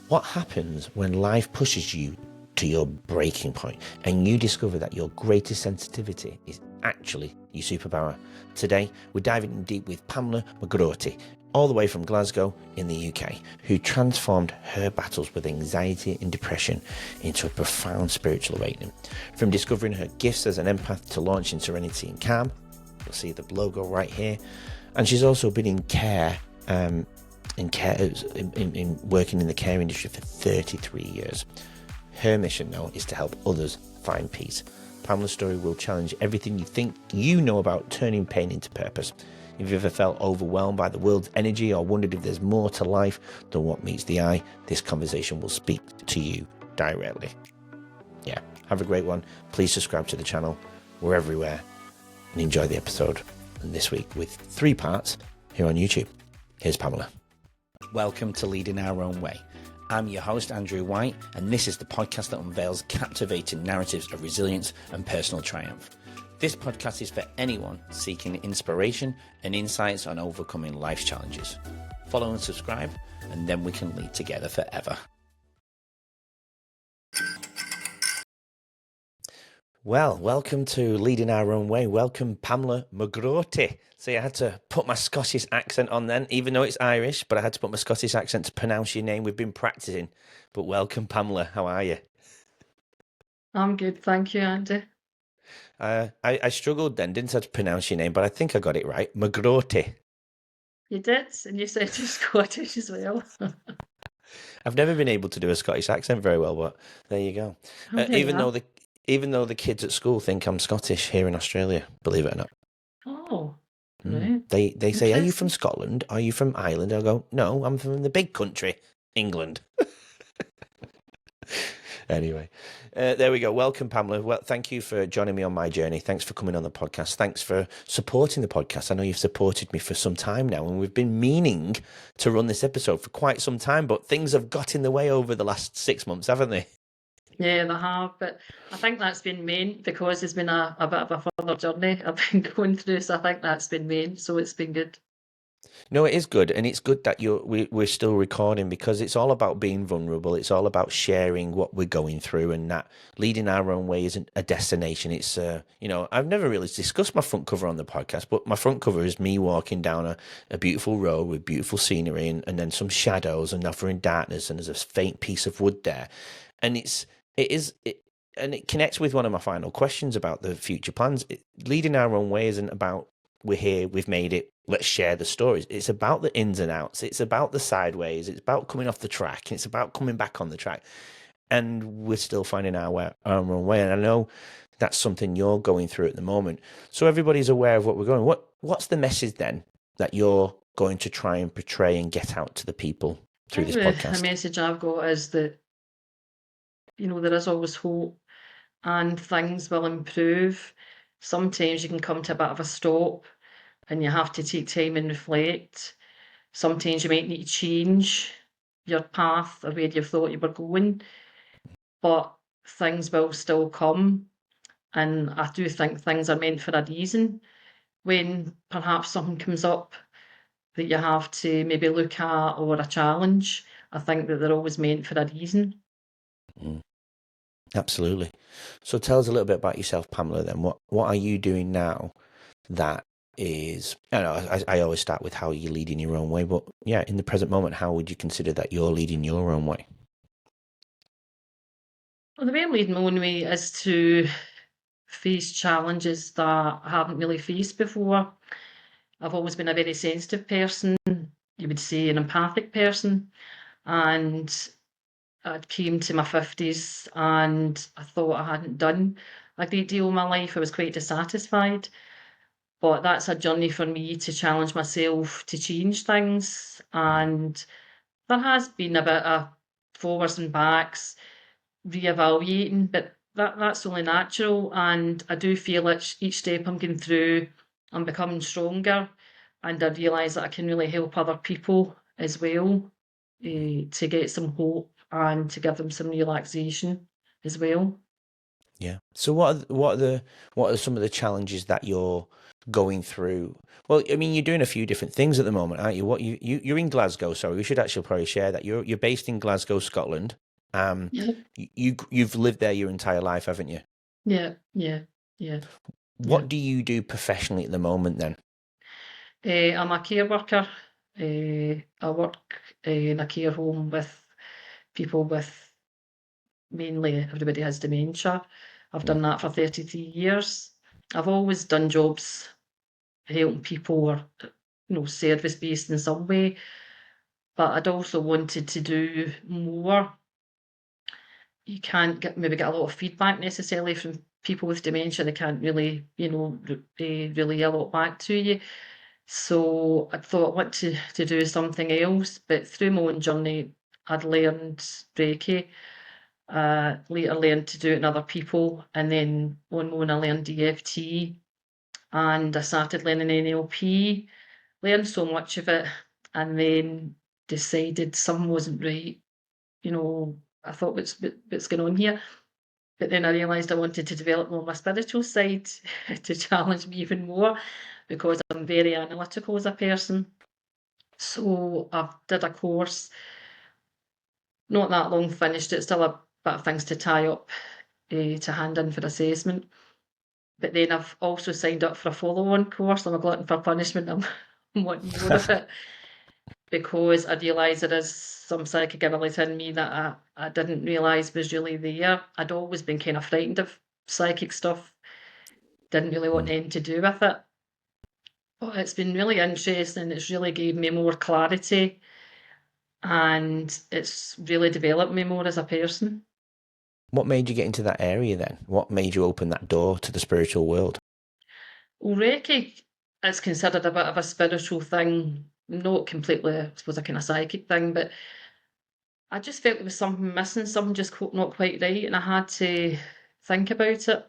What happens when life pushes you to your breaking point and you discover that your greatest sensitivity is actually your superpower? Today, we're diving in deep with Pamela McGroarty, all the way from Glasgow in the UK, who transformed her battles with anxiety and depression into a profound spiritual awakening. From discovering her gifts as an empath to launching Serenity and Calm, you'll see the logo right here. And she's also been in care, working in the care industry for 33 years. Her mission now is to help others find peace. Pamela's story will challenge everything you think you know about turning pain into purpose. If you've ever felt overwhelmed by the world's energy or wondered if there's more to life than what meets the eye, this conversation will speak to you directly. Yeah, have a great one. Please subscribe to the channel. We're everywhere. And enjoy the episode. And this week with 3 parts here on YouTube. Here's Pamela. Welcome to Leading Our Own Way. I'm your host, Andrew White, and this is the podcast that unveils captivating narratives of resilience and personal triumph. This podcast is for anyone seeking inspiration and insights on overcoming life's challenges. Follow and subscribe, and then we can lead together forever. Well, welcome to Leading Our Own Way. Welcome, Pamela McGroarty. See, I had to put my Scottish accent on then, even though it's Irish, but I had to put my Scottish accent to pronounce your name. We've been practicing. But welcome, Pamela. How are you? I'm good, thank you, Andy. I struggled then, didn't I, to pronounce your name, but I think I got it right. McGroarty. You did, and you said you're Scottish as well. I've never been able to do a Scottish accent very well, but there you go. Even though the kids at school think I'm Scottish here in Australia, believe it or not. Oh, right. They say, "Are you from Scotland? Are you from Ireland?" I go, "No, I'm from the big country, England." Anyway, there we go. Welcome, Pamela. Well, thank you for joining me on my journey. Thanks for coming on the podcast. Thanks for supporting the podcast. I know you've supported me for some time now, and we've been meaning to run this episode for quite some time, but things have got in the way over the last 6 months, haven't they? Yeah, they have, but I think that's been main because it's been a bit of a further journey I've been going through, so I think that's been main, so it's been good. No, it is good, and it's good that we're still recording because it's all about being vulnerable. It's all about sharing what we're going through, and that leading our own way isn't a destination. It's I've never really discussed my front cover on the podcast, but my front cover is me walking down a beautiful road with beautiful scenery, and then some shadows and offering darkness, and there's a faint piece of wood there, and it connects with one of my final questions about the future plans. Leading our own way isn't about we're here, we've made it, let's share the stories. It's about the ins and outs. It's about the sideways. It's about coming off the track. And it's about coming back on the track. And we're still finding our own way. And I know that's something you're going through at the moment. So everybody's aware of what we're going. What's the message then that you're going to try and portray and get out to the people through this podcast? The message I've got is that, there is always hope and things will improve. Sometimes you can come to a bit of a stop and you have to take time and reflect. Sometimes you might need to change your path or where you thought you were going, but things will still come. And I do think things are meant for a reason. When perhaps something comes up that you have to maybe look at or a challenge, I think that they're always meant for a reason. Absolutely. So tell us a little bit about yourself, Pamela, then. What are you doing now that is, I always start with how you're leading your own way, but yeah, in the present moment, how would you consider that you're leading your own way? Well, the way I'm leading my own way is to face challenges that I haven't really faced before. I've always been a very sensitive person, you would say an empathic person, and I came to my 50s and I thought I hadn't done a great deal in my life. I was quite dissatisfied, but that's a journey for me to challenge myself to change things. And there has been a bit of forwards and backs, reevaluating, but that's only natural. And I do feel each step I'm going through, I'm becoming stronger, and I realise that I can really help other people as well to get some hope and to give them some relaxation as well. Yeah. So what are some of the challenges that you're going through? Well, I mean, you're doing a few different things at the moment, aren't you? You're in Glasgow. Sorry, we should actually probably share that you're based in Glasgow, Scotland. Yeah, You've lived there your entire life, haven't you? yeah, yeah, yeah, yeah. What do you do professionally at the moment then? I'm a care worker. I work in a care home with people with, mainly everybody has dementia. I've Mm, done that for 33 years. I've always done jobs helping people or service based in some way, but I'd also wanted to do more. You can't maybe get a lot of feedback necessarily from people with dementia. They can't really, relay a lot back to you. So I thought I want to do something else, but through my own journey, I'd learned Reiki. Later learned to do it in other people, and then on my own I learned EFT, and I started learning NLP. Learned so much of it, and then decided something wasn't right. I thought, what's going on here? But then I realised I wanted to develop more my spiritual side to challenge me even more, because I'm very analytical as a person. So I did a course, not that long finished it, still a bit of things to tie up to hand in for assessment. But then I've also signed up for a follow-on course. I'm a glutton for punishment. I'm wanting more of it, because I realise there is some psychic ability in me that I didn't realise was really there. I'd always been kind of frightened of psychic stuff, didn't really want mm. anything to do with it. But it's been really interesting. It's really gave me more clarity, and it's really developed me more as a person. What made you get into that area then? What made you open that door to the spiritual world? Well, Reiki is considered a bit of a spiritual thing, not completely, I suppose, a kind of psychic thing, but I just felt there was something missing, something just not quite right, and I had to think about it.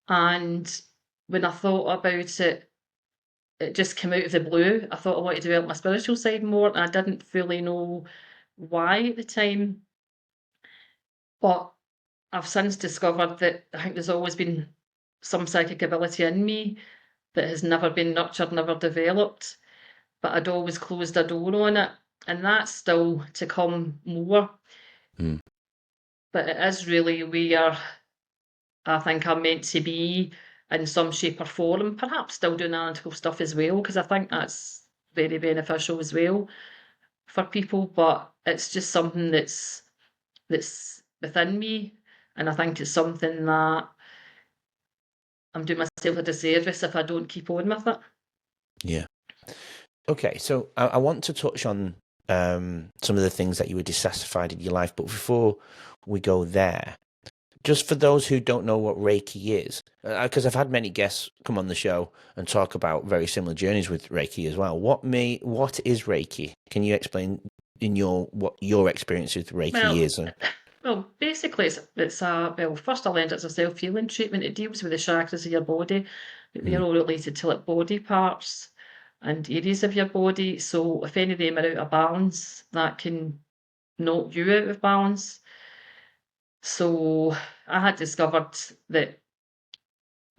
And when I thought about it, it just came out of the blue. I thought I wanted to develop my spiritual side more, and I didn't fully know why at the time. But I've since discovered that I think there's always been some psychic ability in me that has never been nurtured, never developed, but I'd always closed a door on it. And that's still to come more. Mm, But it is really where I think I'm meant to be in some shape or form, perhaps still doing analytical stuff as well, because I think that's very beneficial as well for people. But it's just something that's within me. And I think it's something that I'm doing myself a disservice if I don't keep on with it. yeah. Okay, so I want to touch on some of the things that you were dissatisfied in your life, but before we go there, just for those who don't know what Reiki is, because I've had many guests come on the show and talk about very similar journeys with Reiki as well. What is Reiki? Can you explain what your experience with Reiki Well, is? basically, first I learned it's a self-healing treatment. It deals with the chakras of your body. They're Mm, all related to like body parts and areas of your body. So if any of them are out of balance, that can knock you out of balance. So I had discovered that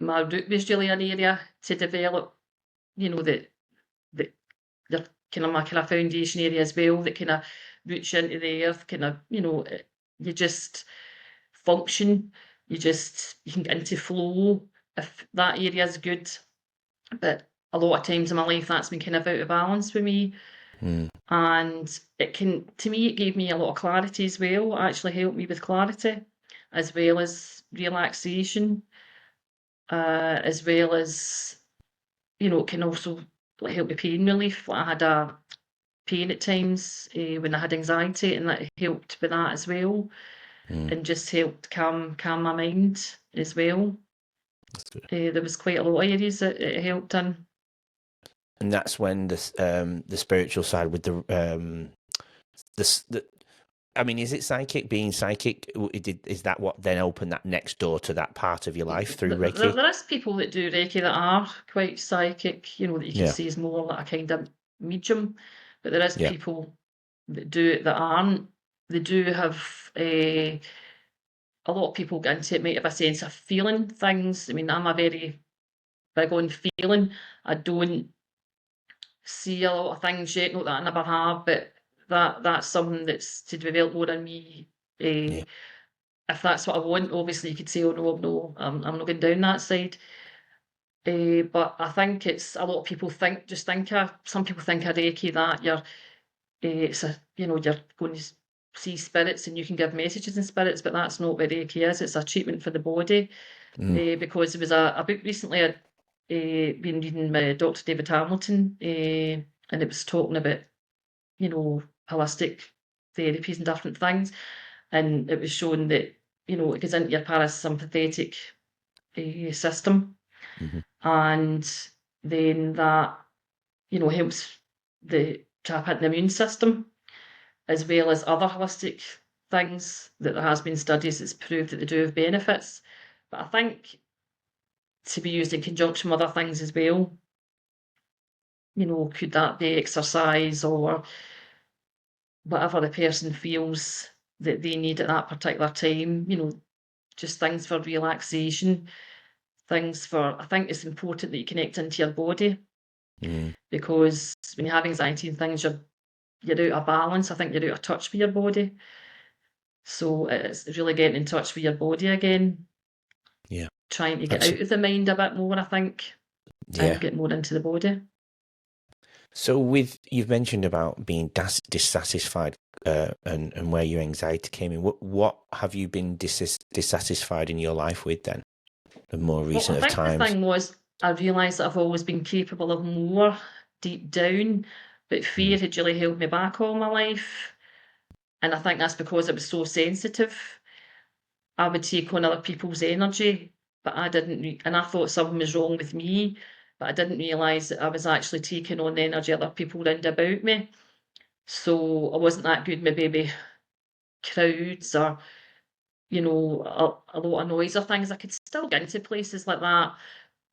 my root was really an area to develop, that they're kind of my kind of foundation area as well, that kind of roots you into the earth, kind of, you just function, you can get into flow if that area is good. But a lot of times in my life, that's been kind of out of balance with me. mm, And to me, it gave me a lot of clarity as well. It actually helped me with clarity, as well as relaxation, as well as, it can also like help with pain relief. Like I had a pain at times when I had anxiety, and that helped with that as well, mm. and just helped calm my mind as well. That's good. There was quite a lot of areas that it helped in. And that's when the spiritual side with the I mean, is it psychic? Being psychic, is that what then opened that next door to that part of your life through Reiki? There is people that do Reiki that are quite psychic, that you could Yeah, say is more like a kind of medium, but there is yeah. people that do it that aren't. They do have a lot of people get into it might have a sense of feeling things. I mean, I'm a very big on feeling. I don't see a lot of things yet, not that I never have, but that's something that's to develop more in me. Yeah. If that's what I want, obviously you could say, oh no, I'm not going down that side. But I think it's a lot of people some people think of Reiki that it's you're going to see spirits and you can give messages in spirits, but that's not what Reiki is. It's a treatment for the body. Because there was a book recently I'd been reading by Dr. David Hamilton, and it was talking about, holistic therapies and different things. And it was shown that, it goes into your parasympathetic system. Mm-hmm. And then that, helps the tap into the immune system, as well as other holistic things that there has been studies that's proved that they do have benefits. But I think to be used in conjunction with other things as well, could that be exercise or whatever the person feels that they need at that particular time, just things for relaxation, I think it's important that you connect into your body, because when you have anxiety and things, you're out of balance. I think you're out of touch with your body. So it's really getting in touch with your body again. Yeah. Trying to get out of the mind a bit more, I think, and get more into the body. So you've mentioned about being dissatisfied and where your anxiety came in. What have you been dissatisfied in your life with then? The more recent of times? I think the thing was, I realised that I've always been capable of more deep down, but fear had really held me back all my life. And I think that's because I was so sensitive. I would take on other people's energy, but I didn't, and I thought something was wrong with me, but I didn't realise that I was actually taking on the energy of other people round about me. So I wasn't that good, maybe crowds or, a lot of noise or things. I could still get into places like that,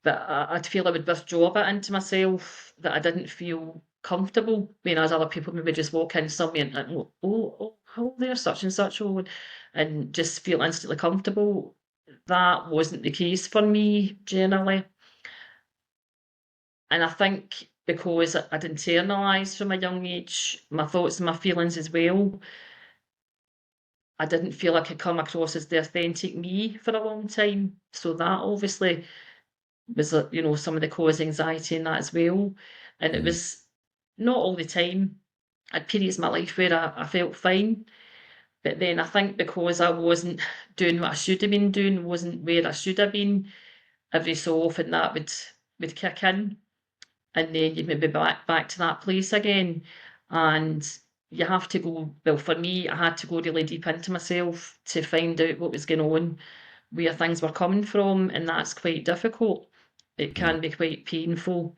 but I'd feel I would withdraw a bit into myself, that I didn't feel comfortable, whereas other people maybe just walk in somewhere and go, oh, there's such and such, and just feel instantly comfortable. That wasn't the case for me generally. And I think because I'd internalised from a young age my thoughts and my feelings as well, I didn't feel I could come across as the authentic me for a long time. So that obviously was, some of the cause anxiety in that as well. And it was not all the time. I had periods in my life where I felt fine. But then I think because I wasn't doing what I should have been doing, wasn't where I should have been, every so often that would kick in. And then you'd maybe back to that place again. And you have to go, well, for me, I had to go really deep into myself to find out what was going on, where things were coming from, and that's quite difficult. It can be quite painful,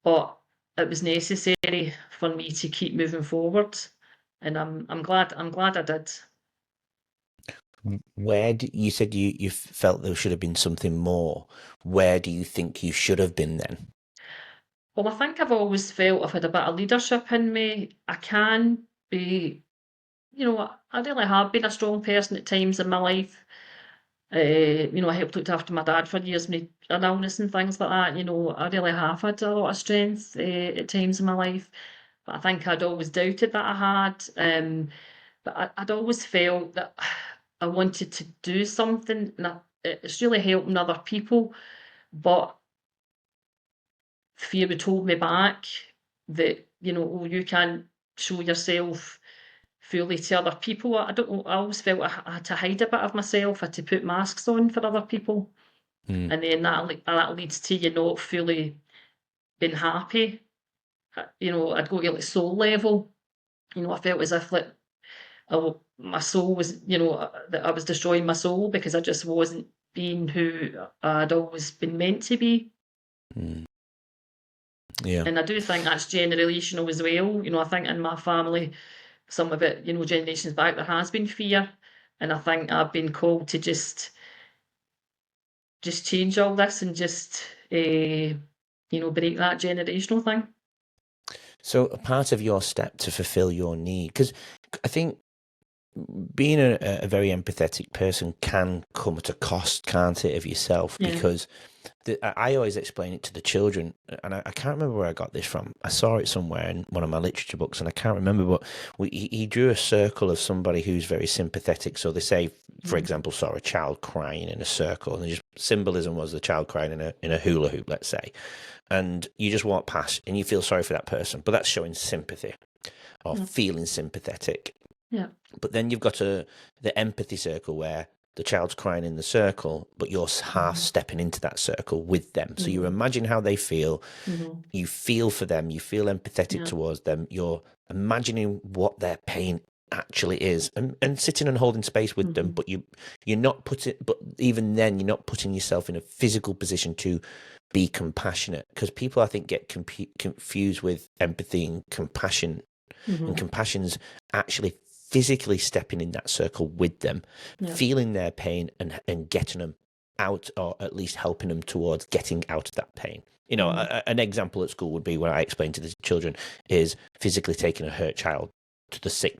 but it was necessary for me to keep moving forward, and I'm glad I did. You said you felt there should have been something more. Where do you think you should have been then? Well, I think I've always felt I've had a bit of leadership in me. I can be, I really have been a strong person at times in my life. I helped look after my dad for years, with an illness and things like that. I really have had a lot of strength at times in my life. But I think I'd always doubted that I had. But I'd always felt that I wanted to do something, and it's really helping other people. But fear would hold me back, that, oh, you can't show yourself fully to other people. I don't know, I always felt I had to hide a bit of myself, I had to put masks on for other people. And then that leads to you not fully being happy. I'd go to like soul level. I felt as if like my soul was, that I was destroying my soul because I just wasn't being who I'd always been meant to be. Yeah. And I do think that's generational as well. I think in my family, some of it, generations back, there has been fear. And I think I've been called to just change all this and just, break that generational thing. So a part of your step to fulfill your need, because I think being a very empathetic person can come at a cost, can't it, of yourself? Yeah. Because I always explain it to the children, and I can't remember where I got this from. I saw it somewhere in one of my literature books, and I can't remember, but he drew a circle of somebody who's very sympathetic. So they say, for example, saw a child crying in a circle, and just symbolism was the child crying in a hula hoop, let's say. And you just walk past and you feel sorry for that person, but that's showing sympathy or feeling sympathetic. Yeah. But then you've got the empathy circle where the child's crying in the circle, but you're half stepping into that circle with them. So you imagine how they feel, you feel for them, you feel empathetic towards them, you're imagining what their pain actually is, and sitting and holding space with them, but you're not but even then you're not putting yourself in a physical position to be compassionate, because people, I think, get confused with empathy and compassion. And compassion's actually physically stepping in that circle with them, feeling their pain and getting them out, or at least helping them towards getting out of that pain. You know, an example at school would be, when I explain to the children, is physically taking a hurt child to the sick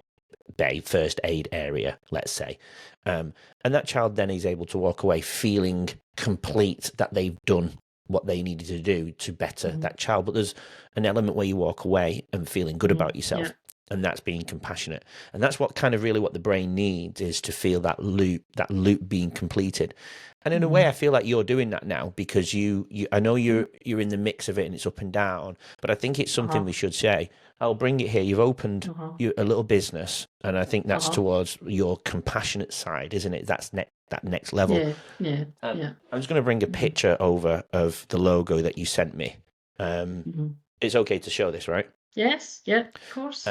bay, first aid area, let's say. And that child then is able to walk away feeling complete, that they've done what they needed to do to better that child. But there's an element where you walk away and feeling good about yourself. And that's being compassionate. And that's what kind of really what the brain needs, is to feel that loop being completed. And in a way, I feel like you're doing that now, because you I know you're in the mix of it, and it's up and down, but I think it's something we should say. I'll bring it here. You've opened a little business, and I think that's towards your compassionate side, isn't it? That's that next level. Yeah. I'm just going to bring a picture over of the logo that you sent me. It's okay to show this, right? Yes, of course.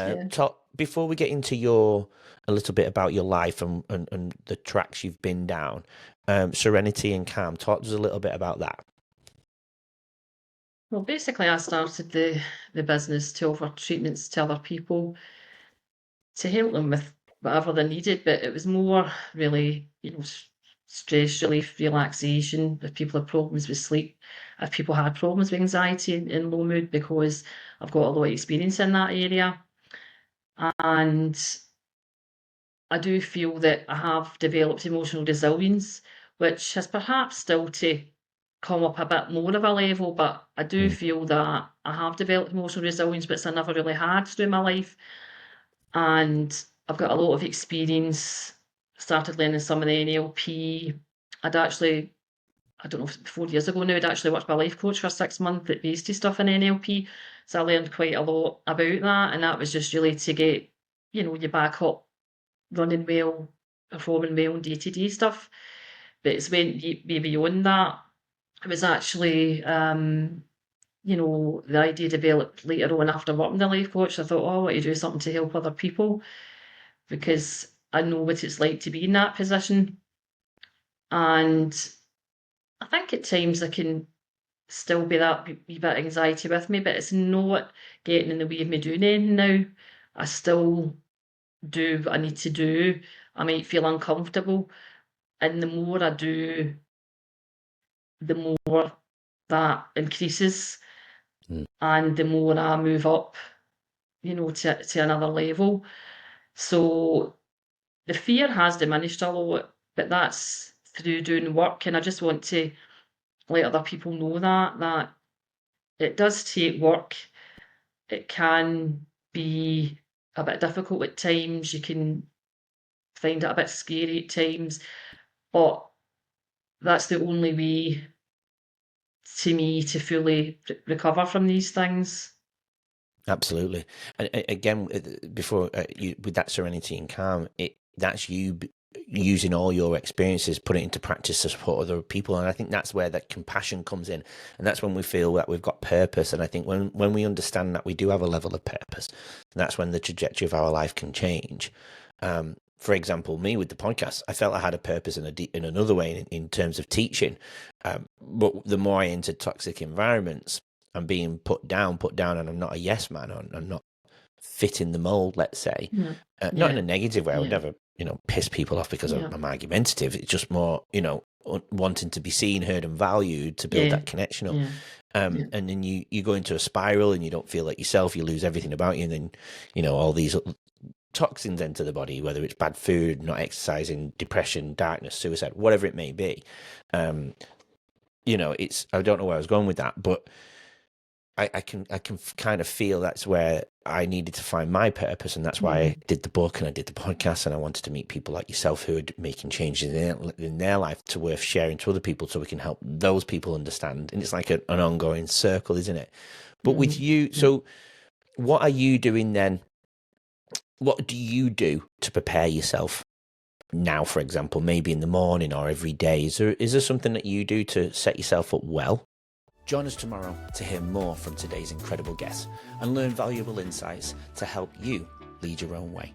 Before we get into a little bit about your life and the tracks you've been down, Serenity and Calm, talk to us a little bit about that. Well, basically, I started the business to offer treatments to other people to help them with whatever they needed, but it was more really, stress relief, relaxation. If people had problems with sleep, if people had problems with anxiety and low mood, because I've got a lot of experience in that area. And I do feel that I have developed emotional resilience, which has perhaps still to come up a bit more of a level, but I do feel that I have developed emotional resilience, which I never really had through my life. And I've got a lot of experience, started learning some of the NLP. I'd actually, I don't know, 4 years ago now, I'd actually worked with a life coach for 6 months that based his stuff in NLP. So I learned quite a lot about that. And that was just really to get, you back up, running well, performing well, day-to-day stuff. But it's went way beyond that. It was actually, the idea developed later on after working the life coach. I thought, I want to do something to help other people, because I know what it's like to be in that position. And I think at times I can still be that wee bit of anxiety with me, but it's not getting in the way of me doing anything now. I still do what I need to do. I might feel uncomfortable, and the more I do, the more that increases, and the more I move up, to another level. So the fear has diminished a lot, but that's through doing work, and I just want to let other people know that it does take work. It can be a bit difficult at times. You can find it a bit scary at times, but that's the only way, to me, to fully recover from these things. Absolutely. And again, before with that Serenity and Calm, that's you using all your experiences, put it into practice to support other people. And I think that's where that compassion comes in. And that's when we feel that we've got purpose. And I think when we understand that we do have a level of purpose, that's when the trajectory of our life can change. For example, me with the podcast, I felt I had a purpose in another way in terms of teaching. But the more I entered toxic environments, I'm being put down, and I'm not a yes man, I'm not fitting the mold, let's say. Not in a negative way. I would never, piss people off because I'm argumentative. It's just more, wanting to be seen, heard, and valued to build that connection up. And then you go into a spiral and you don't feel like yourself. You lose everything about you, and then all these toxins enter the body, whether it's bad food, not exercising, depression, darkness, suicide, whatever it may be. You know, it's, I don't know where I was going with that, but I can kind of feel that's where I needed to find my purpose, and that's why I did the book and I did the podcast, and I wanted to meet people like yourself who are making changes in their life to worth sharing to other people, so we can help those people understand. And it's like an ongoing circle, isn't it? But with you, so what are you doing then? What do you do to prepare yourself now, for example, maybe in the morning or every day? Is there something that you do to set yourself up well? Join us tomorrow to hear more from today's incredible guests and learn valuable insights to help you lead your own way.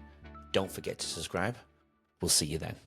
Don't forget to subscribe. We'll see you then.